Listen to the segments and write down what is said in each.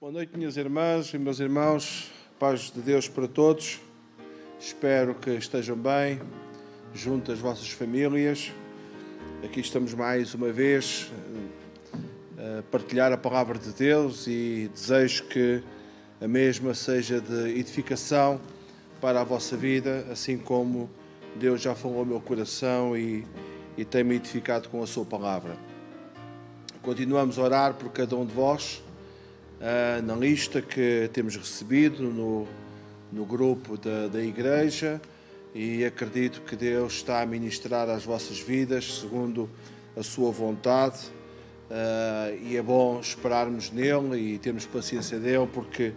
Boa noite, minhas irmãs e meus irmãos. Paz de Deus para todos. Espero que estejam bem, junto às vossas famílias. Aqui estamos mais uma vez a partilhar a palavra de Deus e desejo que a mesma seja de edificação para a vossa vida, assim como Deus já falou ao meu coração e tem-me edificado com a sua palavra. Continuamos a orar por cada um de vós, na lista que temos recebido no grupo da igreja, e acredito que Deus está a ministrar às vossas vidas segundo a sua vontade, e é bom esperarmos nele e termos paciência dele, porque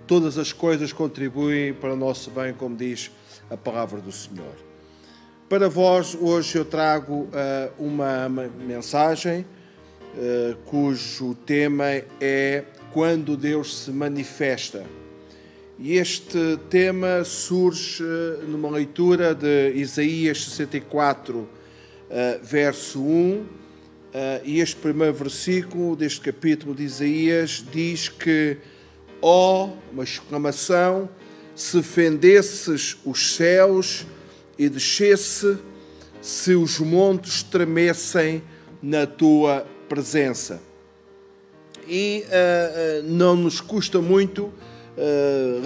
todas as coisas contribuem para o nosso bem, como diz a palavra do Senhor. Para vós, hoje eu trago uma mensagem cujo tema é Quando Deus se manifesta. E este tema surge numa leitura de Isaías 64, verso 1, e este primeiro versículo deste capítulo de Isaías diz que, uma exclamação, se fendesses os céus e descesse, se os montes tremessem na tua presença. E não nos custa muito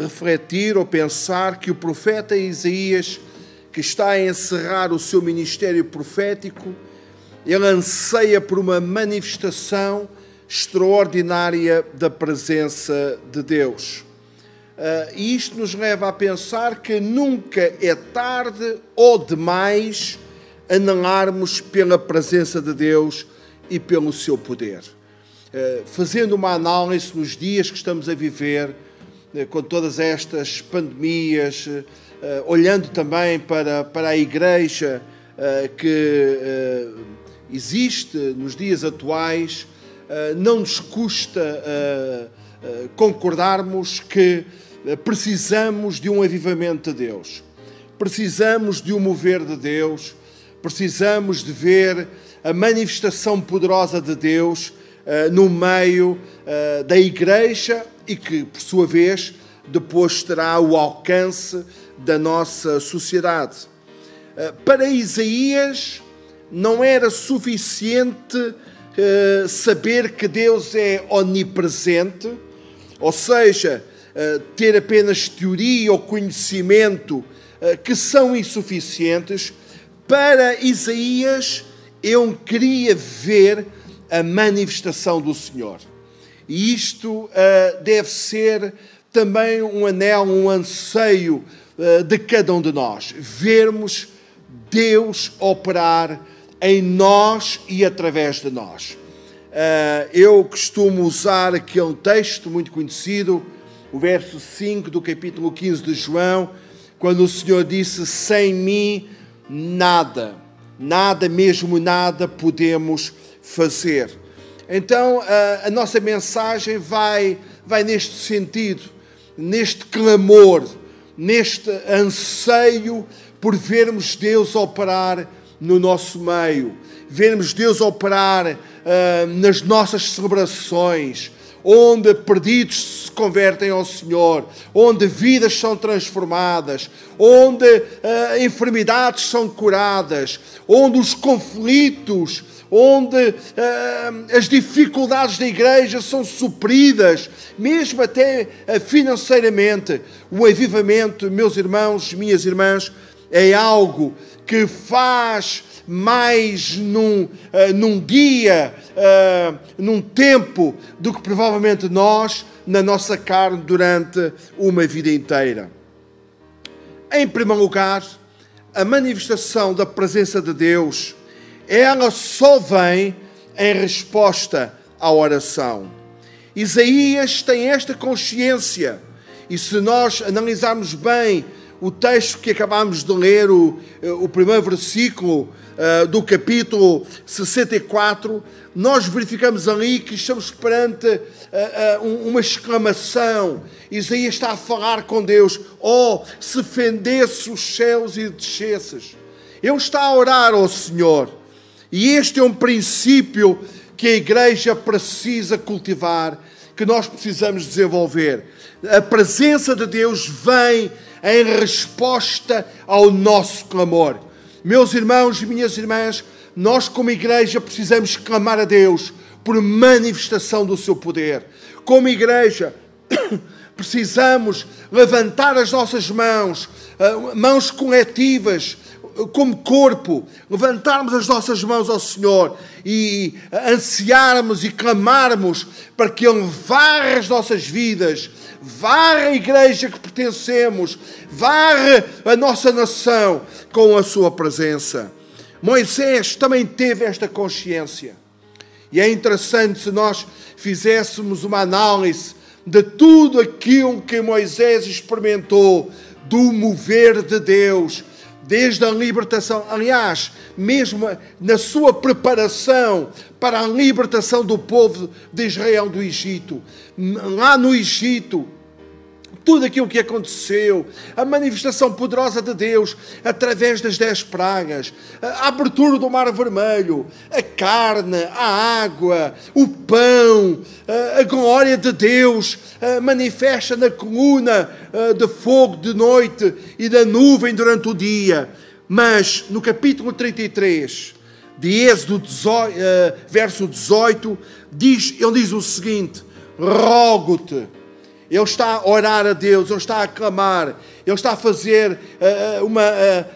refletir ou pensar que o profeta Isaías, que está a encerrar o seu ministério profético, ele anseia por uma manifestação extraordinária da presença de Deus. E isto nos leva a pensar que nunca é tarde ou demais anselarmos pela presença de Deus e pelo seu poder. Fazendo uma análise nos dias que estamos a viver, com todas estas pandemias, olhando também para a igreja que existe nos dias atuais, não nos custa concordarmos que precisamos de um avivamento de Deus, precisamos de um mover de Deus, precisamos de ver a manifestação poderosa de Deus no meio da igreja e que, por sua vez, depois terá o alcance da nossa sociedade. Para Isaías não era suficiente saber que Deus é onipresente, ou seja, ter apenas teoria ou conhecimento que são insuficientes. Para Isaías, eu queria ver a manifestação do Senhor. E isto deve ser também um anelo, um anseio de cada um de nós. Vermos Deus operar em nós e através de nós. Eu costumo usar aquele texto muito conhecido, o verso 5 do capítulo 15 de João, quando o Senhor disse: sem mim nada, mesmo nada podemos fazer. Então a nossa mensagem vai neste sentido, neste clamor, neste anseio por vermos Deus operar no nosso meio, vermos Deus operar nas nossas celebrações, onde perdidos se convertem ao Senhor, onde vidas são transformadas, onde enfermidades são curadas, onde os conflitos, onde as dificuldades da igreja são supridas, mesmo até financeiramente. O avivamento, meus irmãos, minhas irmãs, é algo que faz mais num dia, num tempo, do que provavelmente nós, na nossa carne, durante uma vida inteira. Em primeiro lugar, a manifestação da presença de Deus, ela só vem em resposta à oração. Isaías tem esta consciência, e se nós analisarmos bem o texto que acabámos de ler, o primeiro versículo do capítulo 64, nós verificamos ali que estamos perante uma exclamação. Isaías está a falar com Deus: se fendesse os céus e descesses. Ele está a orar ao Senhor. E este é um princípio que a igreja precisa cultivar que nós precisamos desenvolver. A presença de Deus vem em resposta ao nosso clamor. Meus irmãos e minhas irmãs, nós como igreja precisamos clamar a Deus por manifestação do seu poder. Como igreja, precisamos levantar as nossas mãos, mãos coletivas, como corpo, levantarmos as nossas mãos ao Senhor e ansiarmos e clamarmos para que Ele varra as nossas vidas, varra a igreja que pertencemos, varra a nossa nação com a sua presença. Moisés também teve esta consciência. E é interessante se nós fizéssemos uma análise de tudo aquilo que Moisés experimentou, do mover de Deus, desde a libertação, aliás, mesmo na sua preparação para a libertação do povo de Israel do Egito. Lá no Egito, tudo aquilo que aconteceu, a manifestação poderosa de Deus através das 10 pragas, a abertura do Mar Vermelho, a carne, a água, o pão, a glória de Deus manifesta na coluna de fogo de noite e da nuvem durante o dia. Mas no capítulo 33, de Êxodo 18, verso 18, ele diz o seguinte: rogo-te. Ele está a orar a Deus, ele está a clamar, ele está a fazer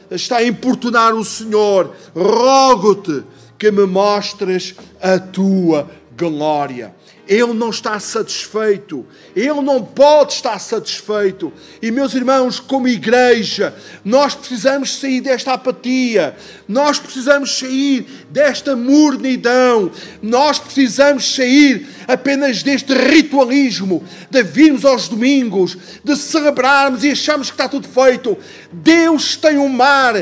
está a importunar o Senhor. Rogo-te que me mostres a tua glória. Ele não está satisfeito. Ele não pode estar satisfeito. E, meus irmãos, como igreja, nós precisamos sair desta apatia. Nós precisamos sair desta mornidão. Nós precisamos sair apenas deste ritualismo de virmos aos domingos, de celebrarmos e acharmos que está tudo feito. Deus tem um mar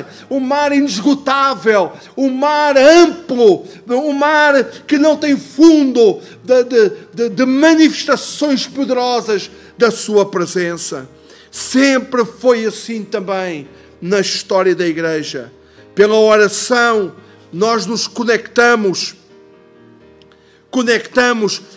inesgotável, um mar amplo, um mar que não tem fundo, de manifestações poderosas da sua presença. Sempre foi assim também na história da igreja. Pela oração nós nos conectamos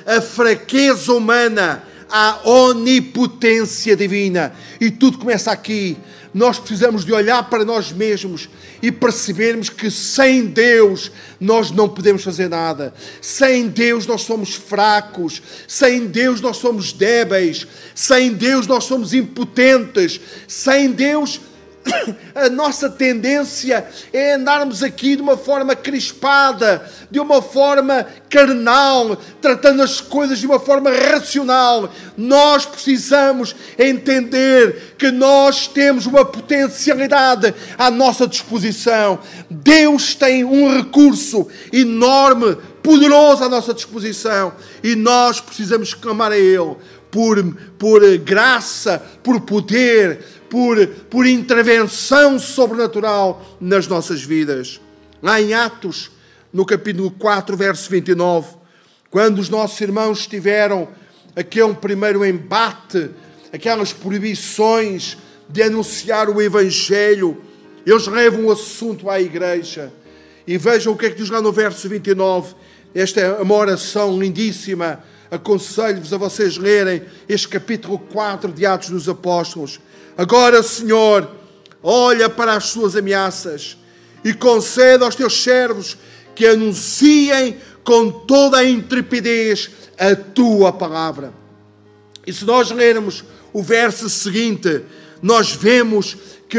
a fraqueza humana à onipotência divina. E tudo começa aqui. Nós precisamos de olhar para nós mesmos e percebermos que sem Deus nós não podemos fazer nada. Sem Deus nós somos fracos. Sem Deus nós somos débeis. Sem Deus nós somos impotentes. Sem Deus a nossa tendência é andarmos aqui de uma forma crispada, de uma forma carnal, tratando as coisas de uma forma racional. Nós precisamos entender que nós temos uma potencialidade à nossa disposição. Deus tem um recurso enorme, poderoso à nossa disposição, e nós precisamos clamar a Ele por graça, por poder, por intervenção sobrenatural nas nossas vidas. Lá em Atos, no capítulo 4, verso 29, quando os nossos irmãos tiveram aquele primeiro embate, aquelas proibições de anunciar o Evangelho, eles levam o assunto à igreja. E vejam o que é que diz lá no verso 29. Esta é uma oração lindíssima. Aconselho-vos a vocês lerem este capítulo 4 de Atos dos Apóstolos. Agora, Senhor, olha para as suas ameaças e concede aos teus servos que anunciem com toda a intrepidez a tua palavra. E se nós lermos o verso seguinte, nós vemos que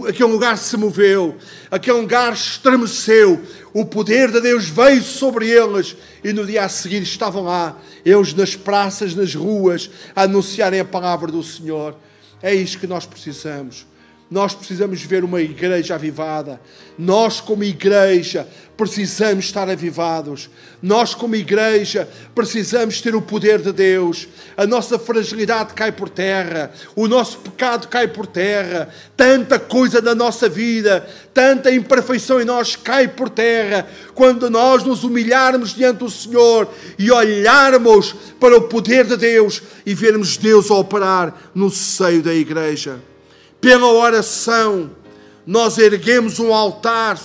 aquele lugar se moveu, aquele lugar estremeceu, o poder de Deus veio sobre eles e no dia a seguir estavam lá, eles nas praças, nas ruas, a anunciarem a palavra do Senhor. É isto que nós precisamos. Nós precisamos ver uma igreja avivada. Nós, como igreja, precisamos estar avivados. Nós, como igreja, precisamos ter o poder de Deus. A nossa fragilidade cai por terra. O nosso pecado cai por terra. Tanta coisa da nossa vida, tanta imperfeição em nós cai por terra. Quando nós nos humilharmos diante do Senhor e olharmos para o poder de Deus e vermos Deus a operar no seio da igreja. Pela oração, nós erguemos um altar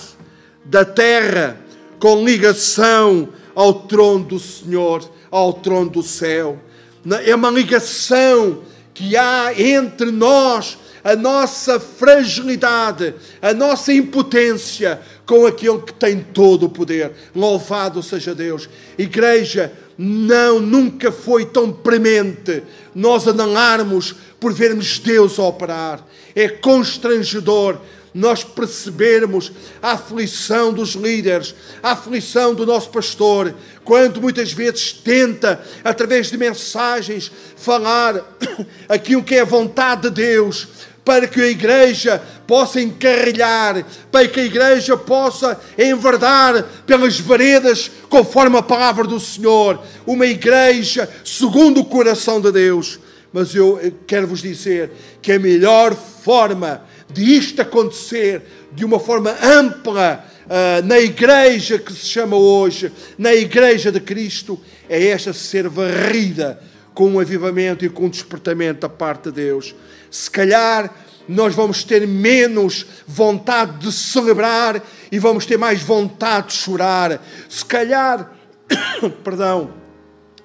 da terra com ligação ao trono do Senhor, ao trono do céu. É uma ligação que há entre nós, a nossa fragilidade, a nossa impotência, com aquele que tem todo o poder. Louvado seja Deus. Igreja, nunca foi tão premente nós andarmos por vermos Deus a operar. É constrangedor nós percebermos a aflição dos líderes, a aflição do nosso pastor, quando muitas vezes tenta, através de mensagens, falar aquilo que é a vontade de Deus, para que a igreja possa encarrilhar, para que a igreja possa enverdar pelas veredas conforme a palavra do Senhor. Uma igreja segundo o coração de Deus. Mas eu quero vos dizer que a melhor forma de isto acontecer de uma forma ampla na igreja que se chama hoje, na igreja de Cristo, é esta ser varrida com um avivamento e com um despertamento da parte de Deus. Se calhar nós vamos ter menos vontade de celebrar e vamos ter mais vontade de chorar. Se calhar,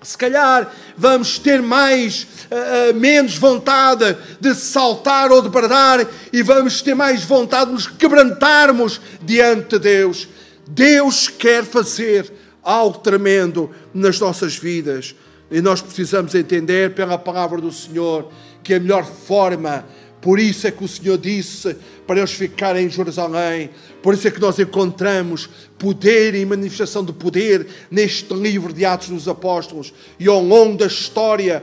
se calhar vamos ter menos vontade de saltar ou de bradar e vamos ter mais vontade de nos quebrantarmos diante de Deus. Deus quer fazer algo tremendo nas nossas vidas e nós precisamos entender pela palavra do Senhor que a melhor forma, por isso é que o Senhor disse para eles ficarem em Jerusalém. Por isso é que nós encontramos poder e manifestação de poder neste livro de Atos dos Apóstolos. E ao longo da história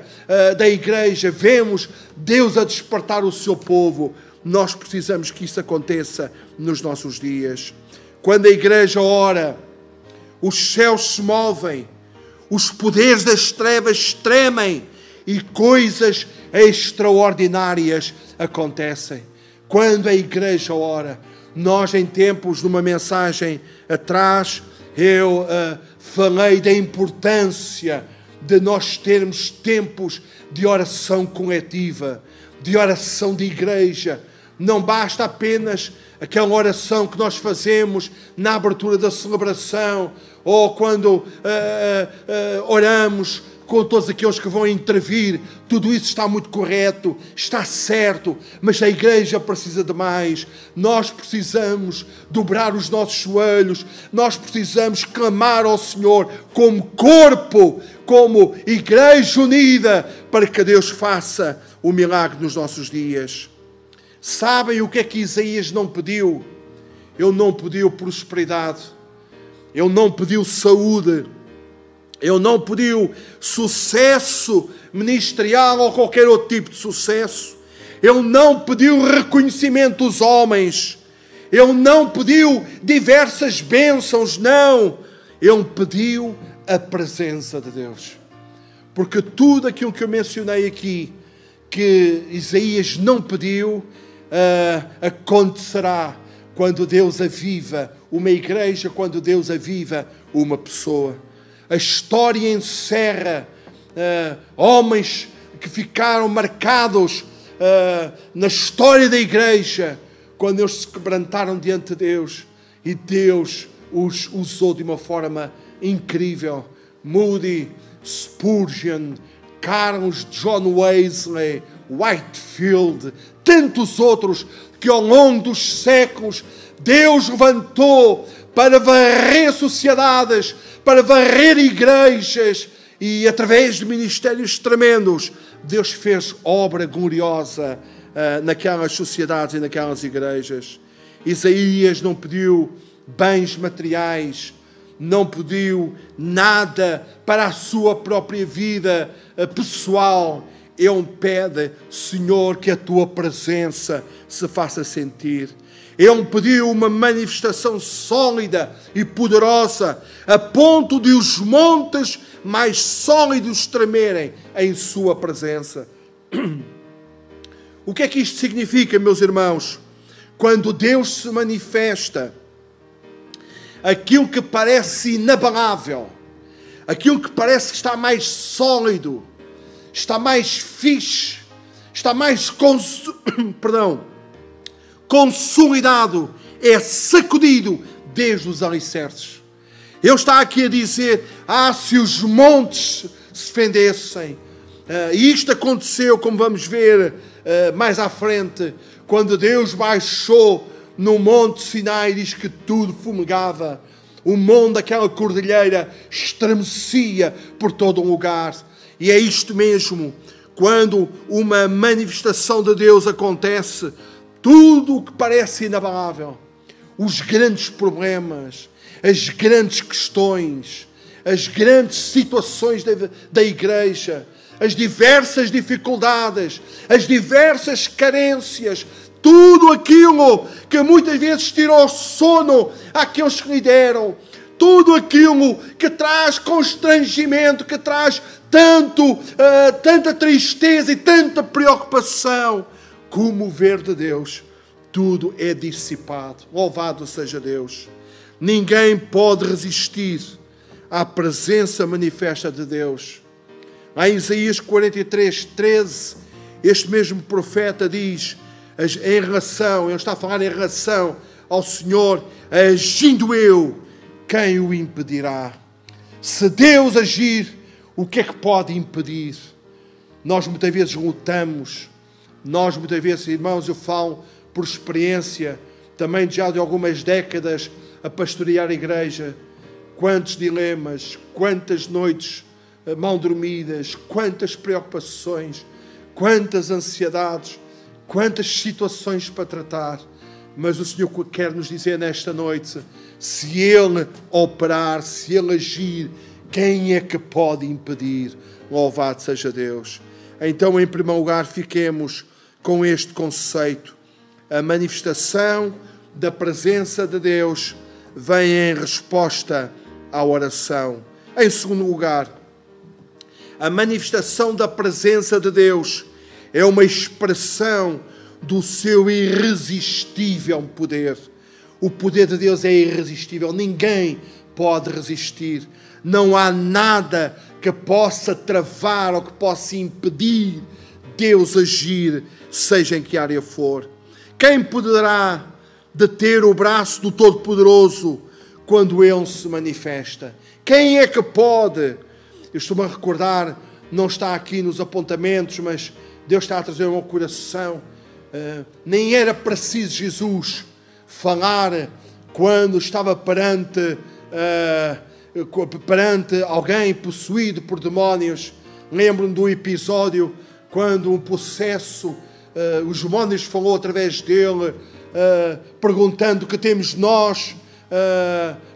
da igreja, vemos Deus a despertar o seu povo. Nós precisamos que isso aconteça nos nossos dias. Quando a igreja ora, os céus se movem, os poderes das trevas tremem e coisas extraordinárias acontecem. Quando a igreja ora, nós em tempos, numa mensagem atrás, eu falei da importância de nós termos tempos de oração coletiva, de oração de igreja. Não basta apenas aquela oração que nós fazemos na abertura da celebração ou quando oramos com todos aqueles que vão intervir. Tudo isso está muito correto, está certo, mas a igreja precisa de mais. Nós precisamos dobrar os nossos joelhos, nós precisamos clamar ao Senhor como corpo, como igreja unida, para que Deus faça o milagre nos nossos dias. Sabem o que é que Isaías não pediu? Ele não pediu prosperidade, ele não pediu saúde, ele não pediu sucesso ministerial ou qualquer outro tipo de sucesso. Ele não pediu reconhecimento dos homens. Ele não pediu diversas bênçãos, não. Ele pediu a presença de Deus. Porque tudo aquilo que eu mencionei aqui, que Isaías não pediu, acontecerá quando Deus aviva uma igreja, quando Deus aviva uma pessoa. A história encerra homens que ficaram marcados na história da igreja quando eles se quebrantaram diante de Deus e Deus os usou de uma forma incrível. Moody, Spurgeon, Carlos John Wesley, Whitefield, tantos outros que ao longo dos séculos Deus levantou para varrer sociedades, para varrer igrejas, e através de ministérios tremendos, Deus fez obra gloriosa naquelas sociedades e naquelas igrejas. Isaías não pediu bens materiais, não pediu nada para a sua própria vida pessoal. Ele pede, Senhor, que a tua presença se faça sentir. Ele pediu uma manifestação sólida e poderosa, a ponto de os montes mais sólidos tremerem em sua presença. O que é que isto significa, meus irmãos? Quando Deus se manifesta, aquilo que parece inabalável, aquilo que parece que está mais sólido, está mais fixe, está mais consolidado, é sacudido desde os alicerces. Ele está aqui a dizer, se os montes se fendessem, E isto aconteceu, como vamos ver mais à frente, quando Deus baixou no Monte Sinai, diz que tudo fumegava. O monte daquela cordilheira estremecia por todo um lugar. E é isto mesmo. Quando uma manifestação de Deus acontece, tudo o que parece inabalável, os grandes problemas, as grandes questões, as grandes situações da igreja, as diversas dificuldades, as diversas carências, tudo aquilo que muitas vezes tirou sono àqueles que lhe deram, tudo aquilo que traz constrangimento, que traz tanta tristeza e tanta preocupação, com o mover de Deus, tudo é dissipado. Louvado seja Deus. Ninguém pode resistir à presença manifesta de Deus. Lá em Isaías 43, 13, este mesmo profeta diz, ele está a falar em relação ao Senhor, agindo eu, quem o impedirá? Se Deus agir, o que é que pode impedir? Nós muitas vezes lutamos, nós muitas vezes, irmãos, eu falo por experiência, também já de algumas décadas a pastorear a igreja, quantos dilemas, quantas noites mal dormidas, quantas preocupações, quantas ansiedades, quantas situações para tratar. Mas o Senhor quer nos dizer nesta noite, se Ele operar, se Ele agir, quem é que pode impedir? Louvado seja Deus. Então, em primeiro lugar, fiquemos com este conceito. A manifestação da presença de Deus vem em resposta à oração. Em segundo lugar, a manifestação da presença de Deus é uma expressão do seu irresistível poder. O poder de Deus é irresistível. Ninguém pode resistir. Não há nada que possa travar ou que possa impedir Deus agir, seja em que área for. Quem poderá deter o braço do Todo-Poderoso quando Ele se manifesta? Quem é que pode? Eu estou-me a recordar, não está aqui nos apontamentos, mas Deus está a trazer ao meu coração. Nem era preciso Jesus falar quando estava perante alguém possuído por demónios. Lembro-me do episódio quando um possesso, os demónios falou através dele, perguntando: que temos nós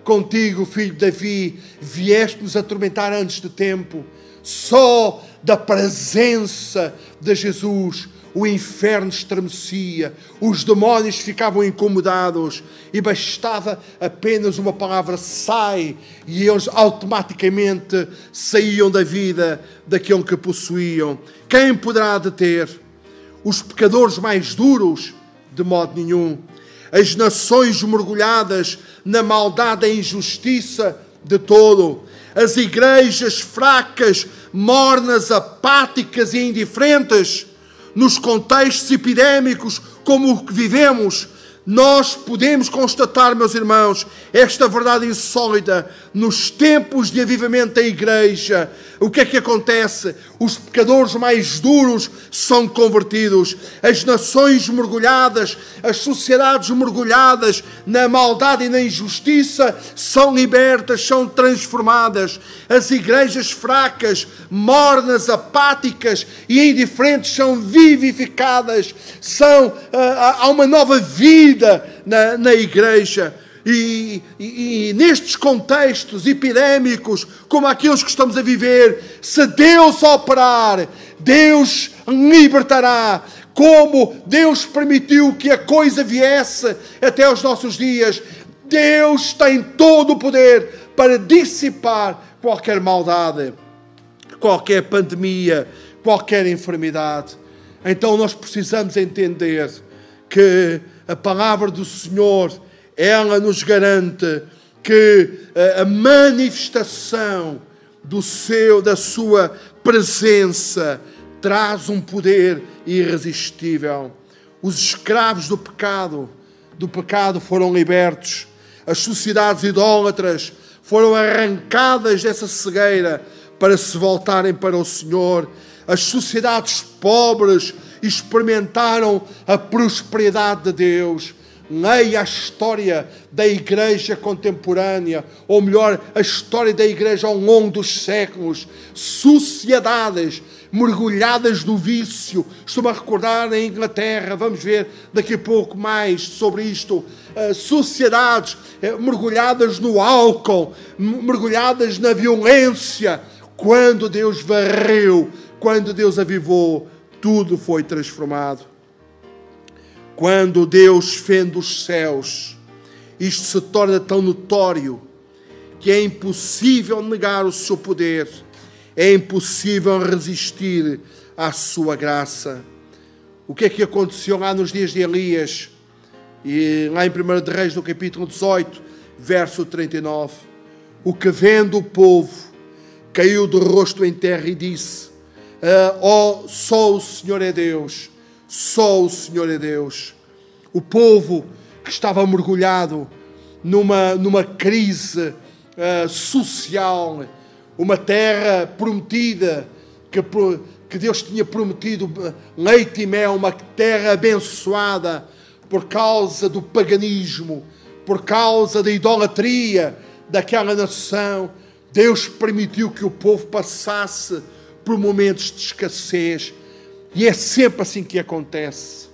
contigo, filho de Davi? Vieste-nos atormentar antes de tempo. Só da presença de Jesus o inferno estremecia, os demónios ficavam incomodados e bastava apenas uma palavra: sai, e eles automaticamente saíam da vida daquele que possuíam. Quem poderá deter? Os pecadores mais duros? De modo nenhum. As nações mergulhadas na maldade e injustiça? De todo. As igrejas fracas, mornas, apáticas e indiferentes? Nos contextos epidémicos como o que vivemos, nós podemos constatar, meus irmãos, esta verdade insólita. Nos tempos de avivamento da igreja, o que é que acontece? Os pecadores mais duros são convertidos. As nações mergulhadas, as sociedades mergulhadas na maldade e na injustiça são libertas, são transformadas. As igrejas fracas, mornas, apáticas e indiferentes são vivificadas. Há uma nova vida na igreja. E nestes contextos epidémicos, como aqueles que estamos a viver, se Deus operar, Deus libertará. Como Deus permitiu que a coisa viesse até os nossos dias, Deus tem todo o poder para dissipar qualquer maldade, qualquer pandemia, qualquer enfermidade. Então nós precisamos entender que a palavra do Senhor, ela nos garante que a manifestação da sua presença traz um poder irresistível. Os escravos do pecado foram libertos. As sociedades idólatras foram arrancadas dessa cegueira para se voltarem para o Senhor. As sociedades pobres experimentaram a prosperidade de Deus. Leia a história da igreja contemporânea, ou melhor, a história da igreja ao longo dos séculos. Sociedades mergulhadas no vício. Estou-me a recordar em Inglaterra, vamos ver daqui a pouco mais sobre isto. Sociedades mergulhadas no álcool, mergulhadas na violência. Quando Deus varreu, quando Deus avivou, tudo foi transformado. Quando Deus fende os céus, isto se torna tão notório que é impossível negar o seu poder, é impossível resistir à sua graça. O que é que aconteceu lá nos dias de Elias? E lá em 1 de Reis, no capítulo 18, verso 39. O que vendo o povo, caiu de rosto em terra e disse: só o Senhor é Deus, só o Senhor é Deus. O povo que estava mergulhado numa crise social, uma terra prometida, que Deus tinha prometido leite e mel, uma terra abençoada, por causa do paganismo, por causa da idolatria daquela nação, Deus permitiu que o povo passasse por momentos de escassez. E é sempre assim que acontece.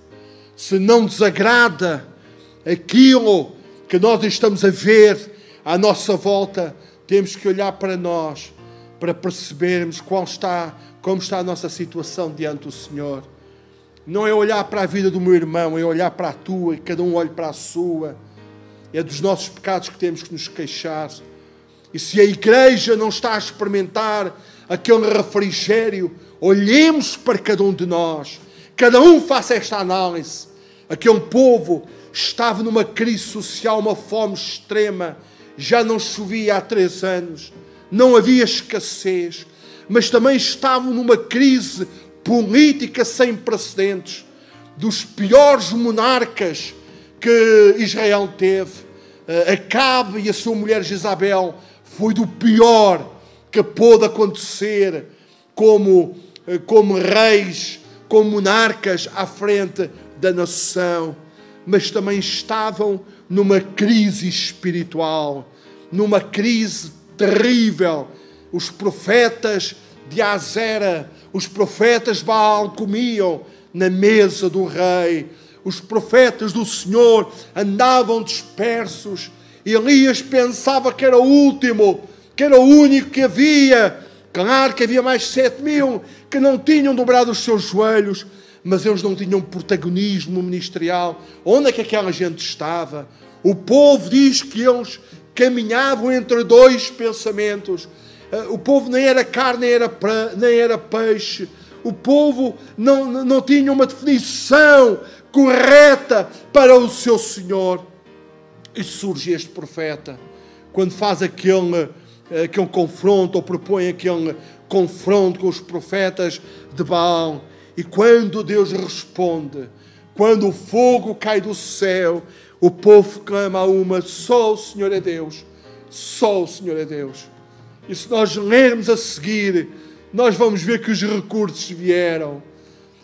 Se não nos agrada aquilo que nós estamos a ver à nossa volta, temos que olhar para nós, para percebermos como está a nossa situação diante do Senhor. Não é olhar para a vida do meu irmão, é olhar para a tua, e cada um olhe para a sua. É dos nossos pecados que temos que nos queixar. E se a igreja não está a experimentar aquele refrigério, olhemos para cada um de nós. Cada um faça esta análise. Aquele povo estava numa crise social, uma fome extrema. Já não chovia há 3 anos. Não havia escassez. Mas também estavam numa crise política sem precedentes. Dos piores monarcas que Israel teve. Acabe e a sua mulher Jezabel foi do pior que pôde acontecer como reis, como monarcas à frente da nação. Mas também estavam numa crise espiritual, numa crise terrível. Os profetas de Azera, os profetas Baal comiam na mesa do rei. Os profetas do Senhor andavam dispersos. Elias pensava que era o último, que era o único que havia. Claro que havia mais 7.000 que não tinham dobrado os seus joelhos, mas eles não tinham protagonismo ministerial. Onde é que aquela gente estava? O povo diz que eles caminhavam entre 2 pensamentos. O povo nem era carne, nem era peixe. O povo não tinha uma definição correta para o seu Senhor. E surge este profeta, quando faz aquele confronto, ou propõe aquele confronto com os profetas de Baal. E quando Deus responde, quando o fogo cai do céu, o povo clama a uma: só o Senhor é Deus, só o Senhor é Deus. E se nós lermos a seguir, nós vamos ver que os recursos vieram,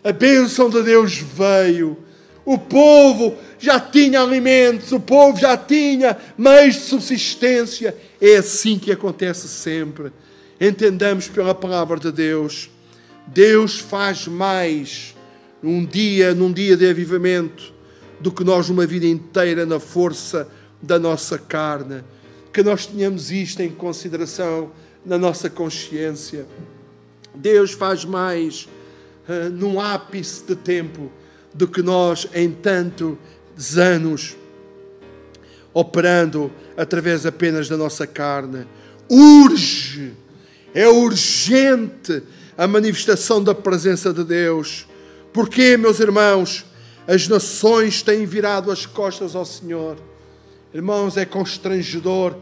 a bênção de Deus veio, o povo já tinha alimentos, o povo já tinha meios de subsistência. É assim que acontece sempre. Entendamos pela palavra de Deus. Deus faz mais num dia de avivamento do que nós uma vida inteira na força da nossa carne. Que nós tenhamos isto em consideração na nossa consciência. Deus faz mais num ápice de tempo do que nós em tantos anos operando através apenas da nossa carne. É urgente a manifestação da presença de Deus. Porquê, meus irmãos? As nações têm virado as costas ao Senhor. Irmãos, é constrangedor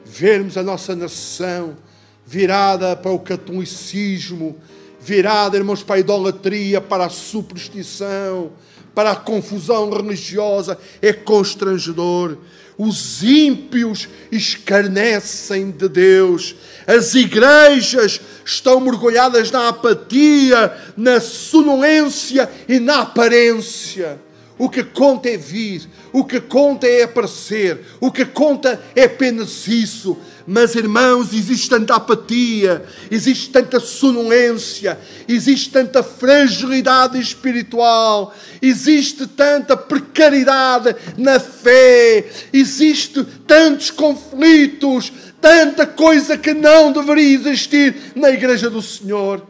vermos a nossa nação virada para o catolicismo, virada, irmãos, para a idolatria, para a superstição, para a confusão religiosa. É constrangedor. Os ímpios escarnecem de Deus. As igrejas estão mergulhadas na apatia, na sonolência e na aparência. O que conta é vir, o que conta é aparecer, o que conta é apenas isso. Mas, irmãos, existe tanta apatia, existe tanta sonolência, existe tanta fragilidade espiritual, existe tanta precariedade na fé, existe tantos conflitos, tanta coisa que não deveria existir na Igreja do Senhor.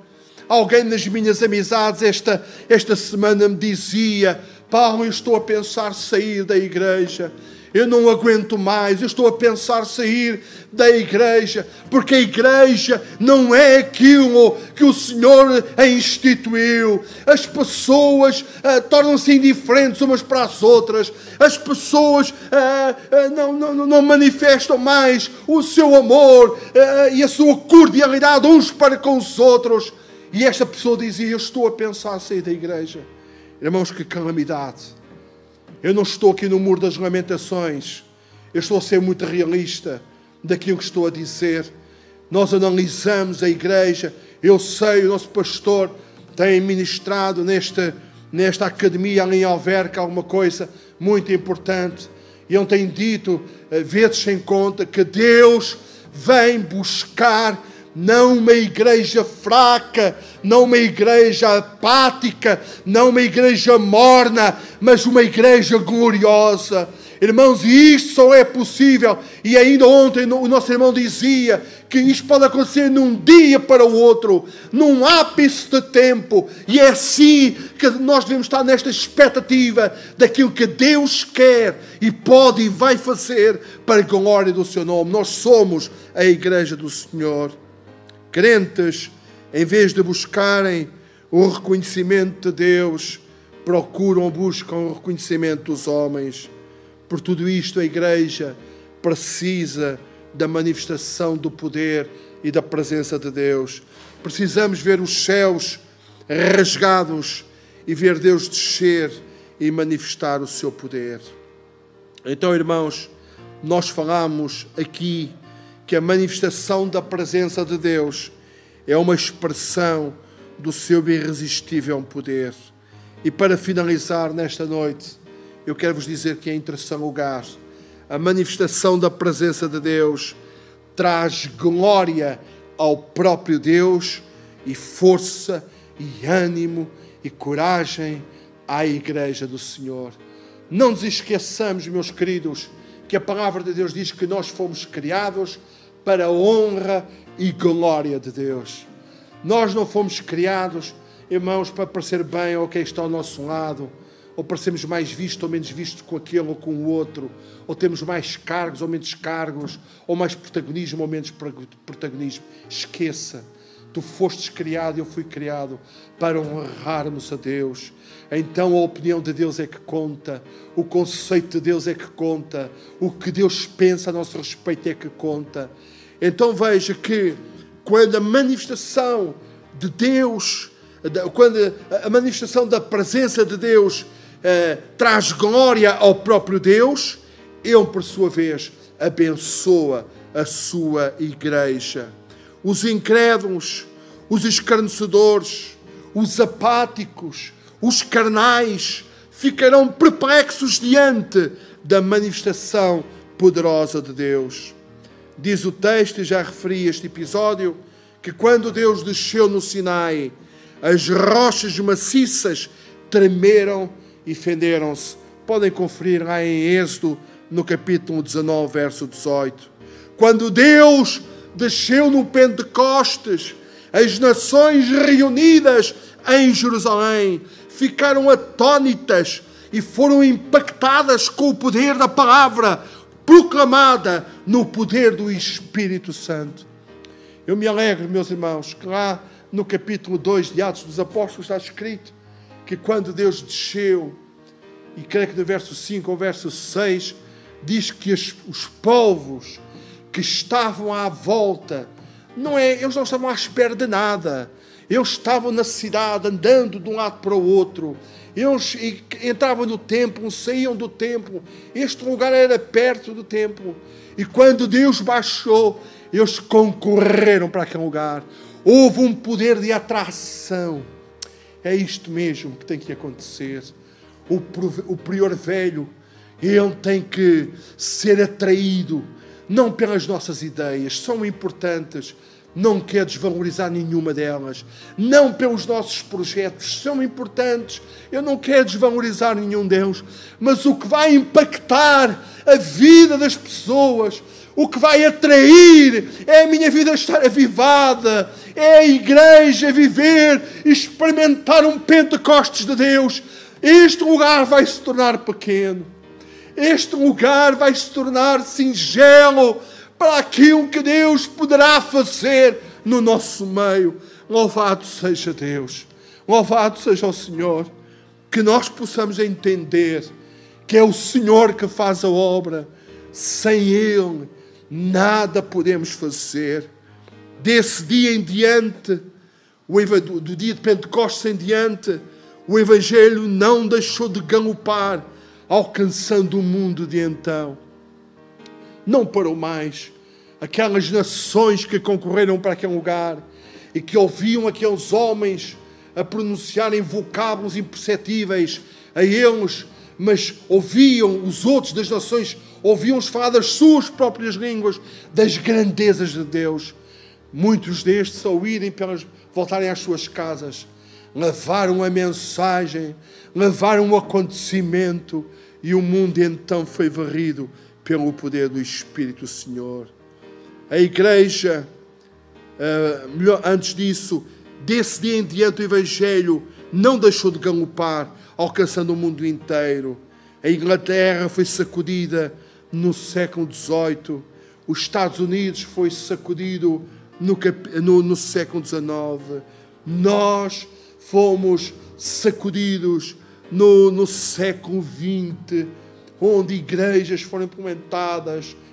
Alguém nas minhas amizades esta semana me dizia: Paulo, eu estou a pensar sair da igreja. Eu não aguento mais. Eu estou a pensar sair da igreja. Porque a igreja não é aquilo que o Senhor a instituiu. As pessoas tornam-se indiferentes umas para as outras. As pessoas não manifestam mais o seu amor e a sua cordialidade uns para com os outros. E esta pessoa dizia: eu estou a pensar sair da igreja. Irmãos, que calamidade. Eu não estou aqui no muro das lamentações. Eu estou a ser muito realista daquilo que estou a dizer. Nós analisamos a igreja. Eu sei, o nosso pastor tem ministrado nesta academia ali em Alverca alguma coisa muito importante. E ele tem dito, vezes sem conta, que Deus vem buscar não uma igreja fraca, não uma igreja apática, não uma igreja morna, mas uma igreja gloriosa. Irmãos, e isto só é possível. E ainda ontem o nosso irmão dizia que isto pode acontecer num dia para o outro, num ápice de tempo. E é assim que nós devemos estar nesta expectativa daquilo que Deus quer e pode e vai fazer para a glória do seu nome. Nós somos a igreja do Senhor. Crentes, em vez de buscarem o reconhecimento de Deus, buscam o reconhecimento dos homens. Por tudo isto, a igreja precisa da manifestação do poder e da presença de Deus. Precisamos ver os céus rasgados e ver Deus descer e manifestar o seu poder. Então, irmãos, nós falamos aqui que a manifestação da presença de Deus é uma expressão do seu irresistível poder. E para finalizar nesta noite, eu quero vos dizer que em terceiro lugar, a manifestação da presença de Deus traz glória ao próprio Deus e força e ânimo e coragem à igreja do Senhor. Não nos esqueçamos, meus queridos, que a palavra de Deus diz que nós fomos criados para a honra e glória de Deus. Nós não fomos criados, irmãos, para parecer bem ao quem está ao nosso lado, ou para sermos mais vistos ou menos vistos com aquele ou com o outro, ou temos mais cargos ou menos cargos, ou mais protagonismo ou menos protagonismo. Esqueça, tu fostes criado e eu fui criado para honrarmos a Deus. Então a opinião de Deus é que conta, o conceito de Deus é que conta, o que Deus pensa a nosso respeito é que conta. Então veja que quando a manifestação de Deus, quando a manifestação da presença de Deus traz glória ao próprio Deus, Ele, por sua vez, abençoa a sua igreja. Os incrédulos, os escarnecedores, os apáticos, os carnais ficarão perplexos diante da manifestação poderosa de Deus. Diz o texto, e já referi este episódio, que quando Deus desceu no Sinai, as rochas maciças tremeram e fenderam-se. Podem conferir lá em Êxodo, no capítulo 19, verso 18. Quando Deus desceu no Pentecostes, as nações reunidas em Jerusalém ficaram atónitas e foram impactadas com o poder da palavra proclamada no poder do Espírito Santo. Eu me alegro, meus irmãos, que lá no capítulo 2 de Atos dos Apóstolos está escrito que quando Deus desceu, e creio que no verso 5 ou verso 6, diz que os povos que estavam à volta, eles não estavam à espera de nada. Eles estavam na cidade, andando de um lado para o outro. Eles entravam no templo, saíam do templo. Este lugar era perto do templo. E quando Deus baixou, eles concorreram para aquele lugar. Houve um poder de atração. É isto mesmo que tem que acontecer. O prior velho, ele tem que ser atraído, não pelas nossas ideias, são importantes, não quer desvalorizar nenhuma delas, não pelos nossos projetos, são importantes, eu não quero desvalorizar nenhum deles, mas o que vai impactar a vida das pessoas, o que vai atrair é a minha vida estar avivada, é a igreja viver e experimentar um Pentecostes de Deus. Este lugar vai se tornar pequeno. Este lugar vai se tornar singelo para aquilo que Deus poderá fazer no nosso meio. Louvado seja Deus. Louvado seja o Senhor. Que nós possamos entender que é o Senhor que faz a obra. Sem Ele, nada podemos fazer. Desse dia em diante, do dia de Pentecostes em diante, o Evangelho não deixou de galopar, alcançando o mundo de então. Não parou mais. Aquelas nações que concorreram para aquele lugar e que ouviam aqueles homens a pronunciarem vocábulos imperceptíveis a eles, mas ouviam os outros das nações, ouviam-os falar das suas próprias línguas, das grandezas de Deus. Muitos destes, ao irem voltarem às suas casas, levaram a mensagem, levaram o acontecimento, e o mundo então foi varrido pelo poder do Espírito Senhor. A igreja, antes disso, desse dia em diante, o Evangelho não deixou de galopar, alcançando o mundo inteiro. A Inglaterra foi sacudida no século XVIII, os Estados Unidos foi sacudido no século XIX. Nós fomos sacudidos no século XX, onde igrejas foram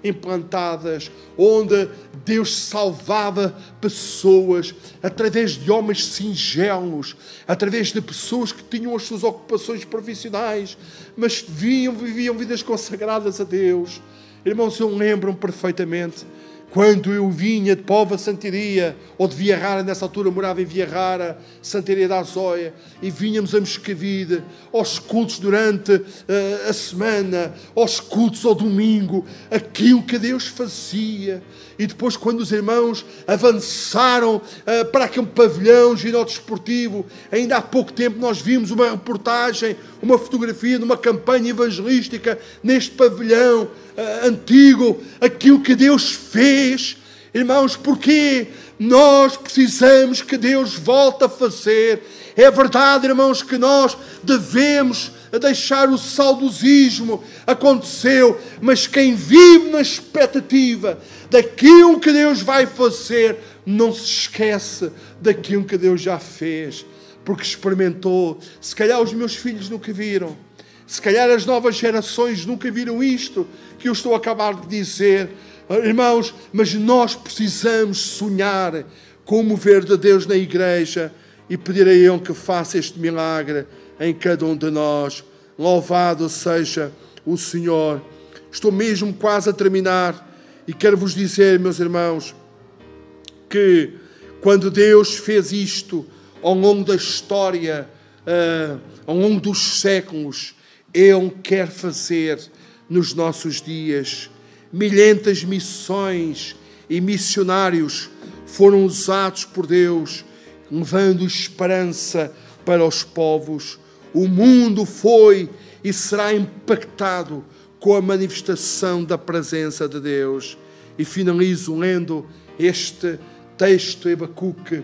implantadas, onde Deus salvava pessoas através de homens singelos, através de pessoas que tinham as suas ocupações profissionais, mas viviam vidas consagradas a Deus. Irmãos, eu lembro-me perfeitamente quando eu vinha de Póvoa, Santiria, ou de Via Rara, nessa altura morava em Via Rara, Santiria da Azóia, e vínhamos a Moscavide, aos cultos durante a semana, aos cultos ao domingo, aquilo que Deus fazia. E depois, quando os irmãos avançaram para aquele pavilhão ginódesportivo, ainda há pouco tempo nós vimos uma reportagem, uma fotografia de uma campanha evangelística neste pavilhão antigo, aquilo que Deus fez. Irmãos, porque nós precisamos que Deus volte a fazer. É verdade, irmãos, que nós devemos deixar o saudosismo. Aconteceu, mas quem vive na expectativa daquilo que Deus vai fazer, não se esquece daquilo que Deus já fez, porque experimentou. Se calhar os meus filhos nunca viram, se calhar as novas gerações nunca viram isto que eu estou a acabar de dizer, irmãos, mas nós precisamos sonhar com o mover de Deus na igreja e pedir a Ele que faça este milagre em cada um de nós. Louvado seja o Senhor. Estou mesmo quase a terminar e quero vos dizer, meus irmãos, que quando Deus fez isto ao longo da história, ao longo dos séculos, Ele quer fazer nos nossos dias. Milhentas missões e missionários foram usados por Deus, levando esperança para os povos. O mundo foi e será impactado com a manifestação da presença de Deus. E finalizo lendo este texto, Abacuque,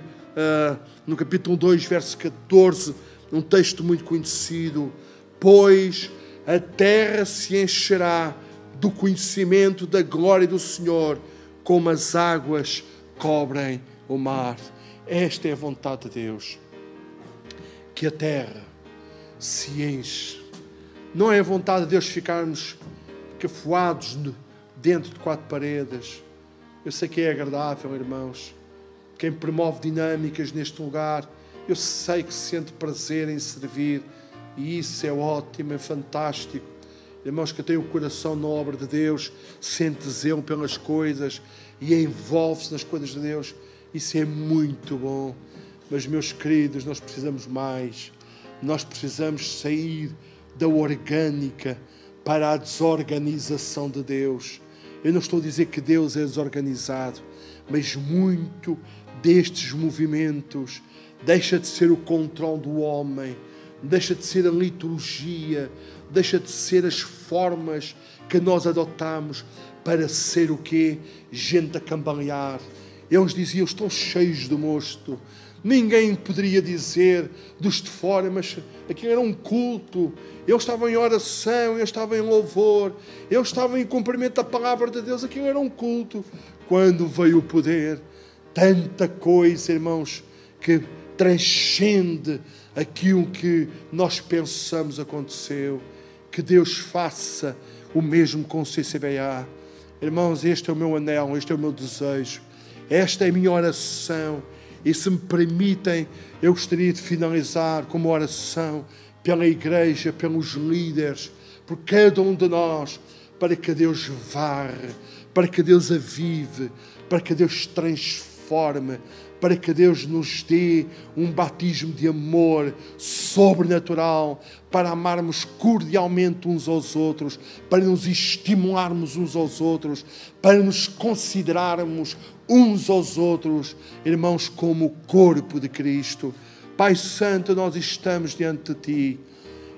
no capítulo 2, verso 14, um texto muito conhecido. Pois a terra se encherá do conhecimento da glória do Senhor, como as águas cobrem o mar. Esta é a vontade de Deus, que a terra se enche. Não é a vontade de Deus ficarmos cafoados dentro de quatro paredes. Eu sei que é agradável, irmãos. Quem promove dinâmicas neste lugar, eu sei que sente prazer em servir E isso é ótimo, é fantástico. Irmãos, que têm o coração na obra de Deus, sente zelo pelas coisas e envolve-se nas coisas de Deus. Isso é muito bom. Mas, meus queridos, nós precisamos mais. Nós precisamos sair da orgânica para a desorganização de Deus. Eu não estou a dizer que Deus é desorganizado, mas muito destes movimentos deixa de ser o controle do homem, deixa de ser a liturgia, deixa de ser as formas que nós adotamos para ser o quê? Gente a cambalear. Eles diziam, estão cheios de mosto. Ninguém poderia dizer dos de fora, mas aquilo era um culto. Eles estavam em oração, eles estavam em louvor, eles estavam em cumprimento da palavra de Deus. Aquilo era um culto. Quando veio o poder, tanta coisa, irmãos, que transcende aquilo que nós pensamos aconteceu. Que Deus faça o mesmo com o CCBA. Irmãos, este é o meu anelo, este é o meu desejo. Esta é a minha oração. E se me permitem, eu gostaria de finalizar com uma oração pela igreja, pelos líderes, por cada um de nós, para que Deus varre, para que Deus avive, para que Deus transforme, para que Deus nos dê um batismo de amor sobrenatural, para amarmos cordialmente uns aos outros, para nos estimularmos uns aos outros, para nos considerarmos uns aos outros, irmãos, como o corpo de Cristo. Pai Santo, nós estamos diante de Ti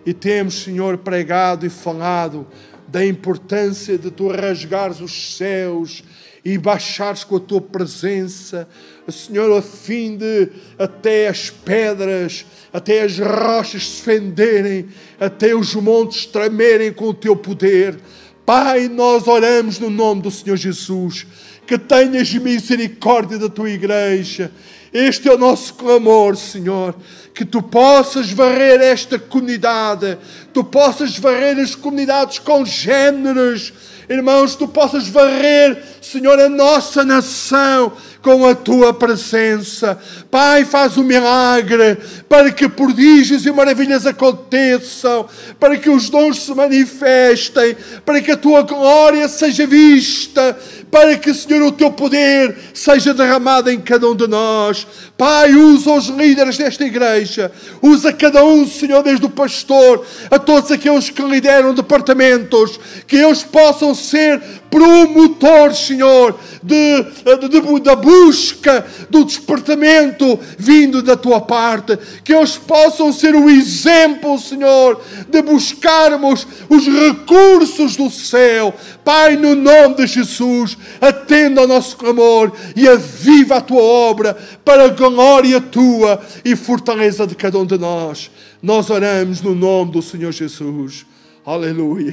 e temos, Senhor, pregado e falado da importância de Tu rasgares os céus e baixares com a Tua presença, Senhor, a fim de até as pedras, até as rochas se fenderem, até os montes tremerem com o Teu poder. Pai, nós oramos no nome do Senhor Jesus, que tenhas misericórdia da Tua igreja. Este é o nosso clamor, Senhor, que Tu possas varrer esta comunidade, Tu possas varrer as comunidades congêneres, irmãos, Tu possas varrer, Senhor, a nossa nação com a Tua presença. Pai, faz o milagre para que prodígios e maravilhas aconteçam, para que os dons se manifestem, para que a Tua glória seja vista, para que, Senhor, o Teu poder seja derramado em cada um de nós. Pai, usa os líderes desta igreja, usa cada um, Senhor, desde o pastor a todos aqueles que lideram departamentos, que eles possam ser promotores, Senhor, da busca do despertamento vindo da Tua parte, que eles possam ser o exemplo, Senhor, de buscarmos os recursos do céu. Pai, no nome de Jesus, atenda ao nosso clamor e aviva a Tua obra para a glória Tua e fortaleza de cada um de nós. Nós oramos no nome do Senhor Jesus. Aleluia.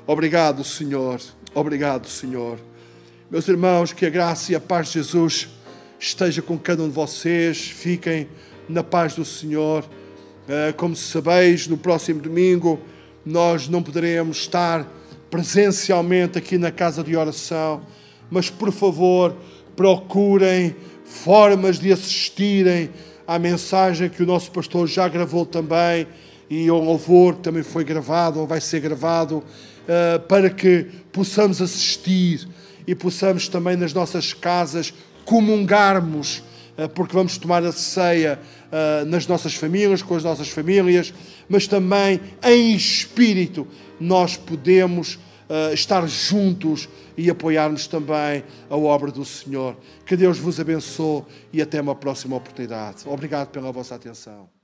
Obrigado, Senhor. Obrigado, Senhor. Meus irmãos, que a graça e a paz de Jesus esteja com cada um de vocês. Fiquem na paz do Senhor. Como sabeis, no próximo domingo nós não poderemos estar presencialmente aqui na casa de oração, mas por favor procurem formas de assistirem à mensagem que o nosso pastor já gravou também, e o louvor também foi gravado ou vai ser gravado, para que possamos assistir e possamos também nas nossas casas comungarmos, porque vamos tomar a ceia nas nossas famílias, com as nossas famílias, mas também em espírito nós podemos estar juntos e apoiarmos também a obra do Senhor. Que Deus vos abençoe e até uma próxima oportunidade. Obrigado pela vossa atenção.